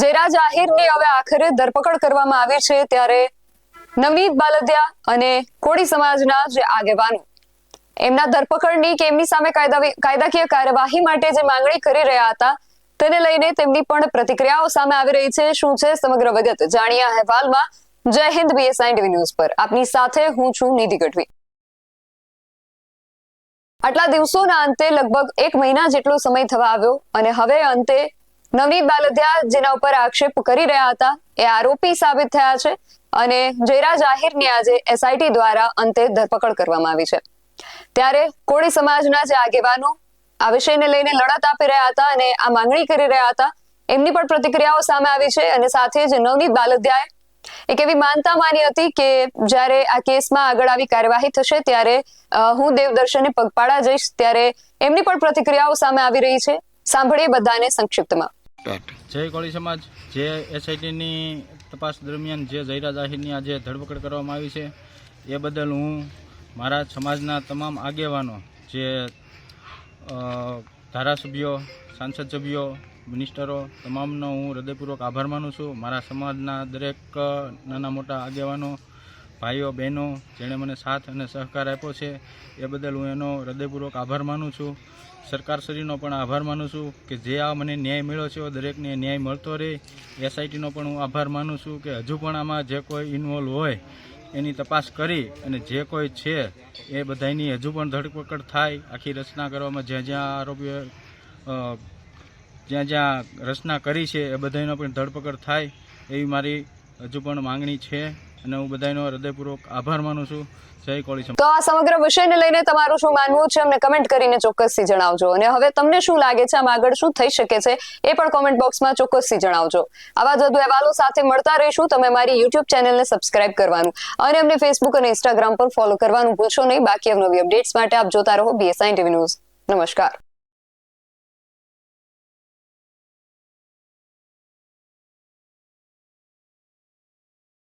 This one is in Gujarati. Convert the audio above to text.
જેરા જાહેરની હવે આખરે ધરપકડ કરવામાં આવી છે, ત્યારે નવનીત બાલદિયા અને કોળી સમાજના જે આગેવાનો એમના ધરપકડની કે એમની સામે કાયદાકીય કાર્યવાહી માટે જે માંગણી કરી રહ્યા હતા તેને લઈને તેમની પણ પ્રતિક્રિયાઓ સામે આવી રહી છે. શું છે સમગ્ર વિગત જાણીએ આ અહેવાલમાં. જય હિન્દ, BSI TV ન્યૂઝ પર આપની સાથે હું છું નિધિ ગઢવી. આટલા દિવસોના અંતે લગભગ 1 મહિના જેટલો સમય થવા આવ્યો અને હવે અંતે નવનીત બાલદિયા જેના ઉપર આક્ષેપ કરી રહ્યા હતા એ આરોપી સાબિત થયા છે અને જેરા જાહેરની આજે SIT દ્વારા અંતે ધરપકડ કરવામાં આવી છે. ત્યારે કોળી સમાજના જે આગેવાનો આ વિષયને લઈને લડત આપી રહ્યા હતા અને આ માંગણી કરી રહ્યા હતા, એમની પણ પ્રતિક્રિયાઓ સામે આવી છે. અને સાથે જ નવનીત બાલદિયાએ એક એવી માનતા માની હતી કે જ્યારે આ કેસમાં આગળ આવી કાર્યવાહી થશે ત્યારે હું દેવદર્શને પગપાળા જઈશ. ત્યારે એમની પણ પ્રતિક્રિયાઓ સામે આવી રહી છે. સાંભળીએ બધાને સંક્ષિપ્તમાં. જય કોળી સમાજ, જે SITની તપાસ દરમિયાન જે જયરા જાહેરની આજે ધરપકડ કરવામાં આવી છે એ બદલ હું મારા સમાજના તમામ આગેવાનો, જે ધારાસભ્યો, સાંસદ સભ્યો, મિનિસ્ટરો, તમામનો હું હૃદયપૂર્વક આભાર માનું છું. મારા સમાજના દરેક નાના મોટા આગેવાનો, ભાઈઓ બહેનો જેણે મને સાથ અને સહકાર આપ્યો છે એ બદલ હું એનો હૃદયપૂર્વક આભાર માનું છું. સરકારશ્રીનો પણ આભાર માનું છું કે જે આ મને ન્યાય મળ્યો છે દરેકને ન્યાય મળતો રહે. SITનો પણ હું આભાર માનું છું કે હજુ પણ આમાં જે કોઈ ઇન્વોલ્વ હોય એની તપાસ કરી અને જે કોઈ છે એ બધાની હજુ પણ ધરપકડ થાય. આખી રચના કરવામાં જ્યાં જ્યાં આરોપીઓ જ્યાં જ્યાં રચના કરી છે એ બધાનો પણ ધરપકડ થાય એવી મારી હજુ પણ માંગણી છે અને હું બધાનો હૃદયપૂર્વક આભાર માનું છું. જય કોળી સમાજ. તો આ સમગ્ર વિષયને લઈને તમારું શું માનવું છે અમને કમેન્ટ કરીને ચોક્કસથી જણાવજો. અને હવે તમને શું લાગે છે આમાં આગળ શું થઈ શકે છે એ પણ કોમેન્ટ બોક્સમાં ચોક્કસથી જણાવજો. આવા જ વધુ અહેવાલો સાથે મળતા રહીશું. તમે મારી YouTube ચેનલને સબસ્ક્રાઇબ કરવાનું અને અમને Facebook અને Instagram પર ફોલો કરવાનું ભૂલશો નહીં. બાકી નવી અપડેટ્સ માટે આપ જોતા રહો BSI TV ન્યૂઝ. નમસ્કાર.